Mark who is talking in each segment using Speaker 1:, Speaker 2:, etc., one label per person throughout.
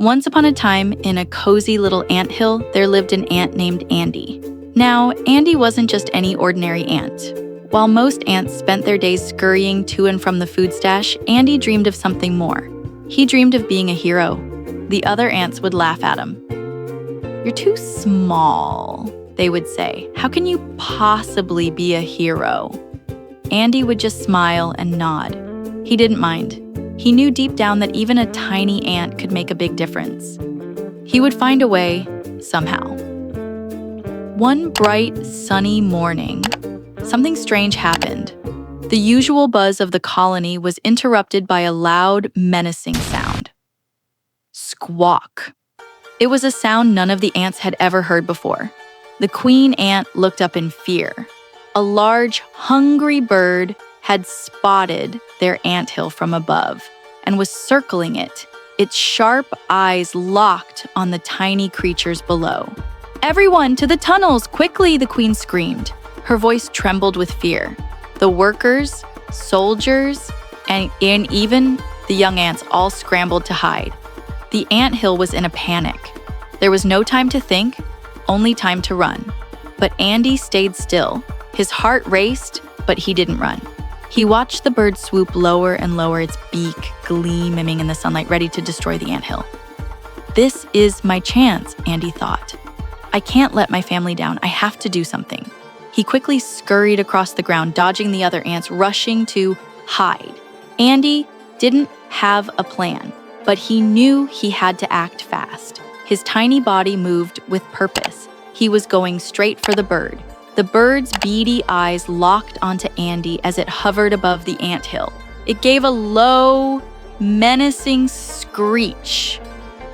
Speaker 1: Once upon a time, in a cozy little anthill, there lived an ant named Andy. Now, Andy wasn't just any ordinary ant. While most ants spent their days scurrying to and from the food stash, Andy dreamed of something more. He dreamed of being a hero. The other ants would laugh at him. "You're too small," they would say. "How can you possibly be a hero?" Andy would just smile and nod. He didn't mind. He knew deep down that even a tiny ant could make a big difference. He would find a way, somehow. One bright, sunny morning, something strange happened. The usual buzz of the colony was interrupted by a loud, menacing sound. Squawk. It was a sound none of the ants had ever heard before. The queen ant looked up in fear. A large, hungry bird had spotted their anthill from above and was circling it, its sharp eyes locked on the tiny creatures below. "Everyone to the tunnels, quickly!" the queen screamed. Her voice trembled with fear. The workers, soldiers, and even the young ants all scrambled to hide. The anthill was in a panic. There was no time to think, only time to run. But Andy stayed still. His heart raced, but he didn't run. He watched the bird swoop lower and lower, its beak gleaming in the sunlight, ready to destroy the anthill. "This is my chance," Andy thought. "I can't let my family down. I have to do something." He quickly scurried across the ground, dodging the other ants rushing to hide. Andy didn't have a plan, but he knew he had to act fast. His tiny body moved with purpose. He was going straight for the bird. The bird's beady eyes locked onto Andy as it hovered above the anthill. It gave a low, menacing screech,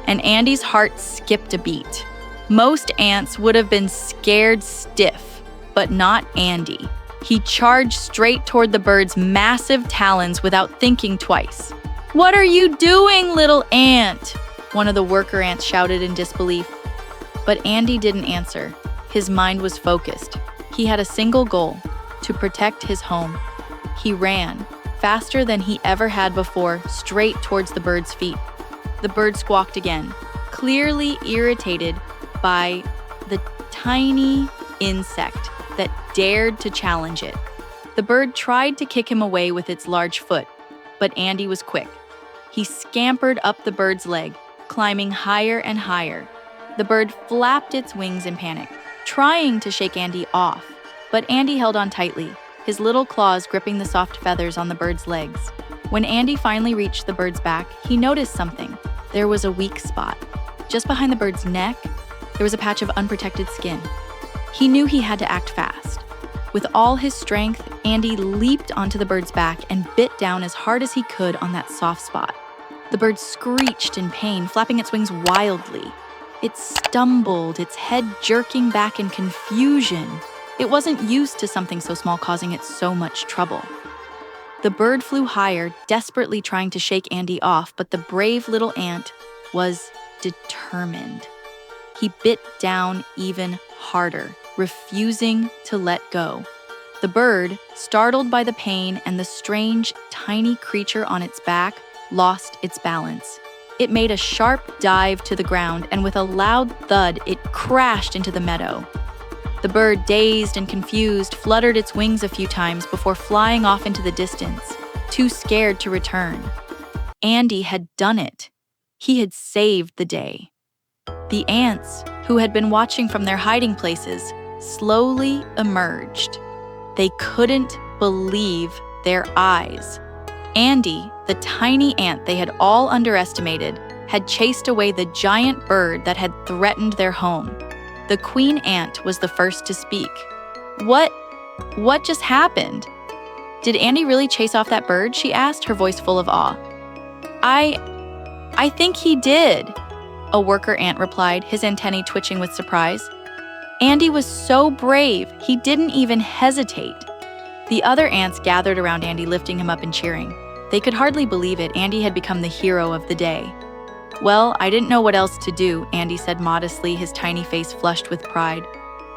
Speaker 1: and Andy's heart skipped a beat. Most ants would have been scared stiff, but not Andy. He charged straight toward the bird's massive talons without thinking twice. "What are you doing, little ant?" one of the worker ants shouted in disbelief. But Andy didn't answer. His mind was focused. He had a single goal: to protect his home. He ran, faster than he ever had before, straight towards the bird's feet. The bird squawked again, clearly irritated by the tiny insect that dared to challenge it. The bird tried to kick him away with its large foot, but Andy was quick. He scampered up the bird's leg, climbing higher and higher. The bird flapped its wings in panic, trying to shake Andy off, but Andy held on tightly, his little claws gripping the soft feathers on the bird's legs. When Andy finally reached the bird's back, he noticed something. There was a weak spot. Just behind the bird's neck, there was a patch of unprotected skin. He knew he had to act fast. With all his strength, Andy leaped onto the bird's back and bit down as hard as he could on that soft spot. The bird screeched in pain, flapping its wings wildly. It stumbled, its head jerking back in confusion. It wasn't used to something so small causing it so much trouble. The bird flew higher, desperately trying to shake Andy off, but the brave little ant was determined. He bit down even harder, refusing to let go. The bird, startled by the pain and the strange, tiny creature on its back, lost its balance. It made a sharp dive to the ground, and with a loud thud, it crashed into the meadow. The bird, dazed and confused, fluttered its wings a few times before flying off into the distance, too scared to return. Andy had done it. He had saved the day. The ants, who had been watching from their hiding places, slowly emerged. They couldn't believe their eyes. Andy, the tiny ant they had all underestimated, had chased away the giant bird that had threatened their home. The queen ant was the first to speak. What just happened? Did Andy really chase off that bird?" she asked, her voice full of awe. I think he did," a worker ant replied, his antennae twitching with surprise. "Andy was so brave, he didn't even hesitate." The other ants gathered around Andy, lifting him up and cheering. They could hardly believe it. Andy had become the hero of the day. "Well, I didn't know what else to do," Andy said modestly, his tiny face flushed with pride.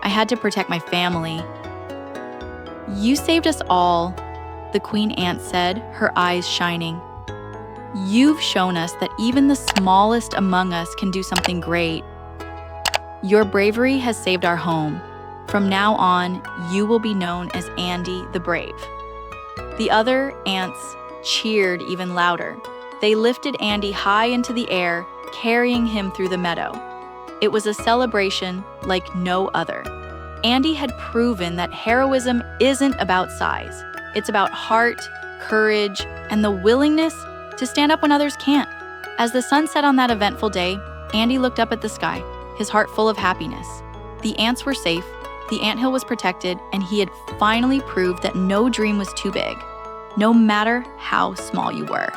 Speaker 1: "I had to protect my family." "You saved us all," the queen ant said, her eyes shining. You've shown us that even the smallest among us can do something great. Your bravery has saved our home. From now on, you will be known as Andy the Brave." The other ants cheered even louder. They lifted Andy high into the air, carrying him through the meadow. It was a celebration like no other. Andy had proven that heroism isn't about size. It's about heart, courage, and the willingness to stand up when others can't. As the sun set on that eventful day, Andy looked up at the sky, his heart full of happiness. The ants were safe, the anthill was protected, and he had finally proved that no dream was too big, no matter how small you were.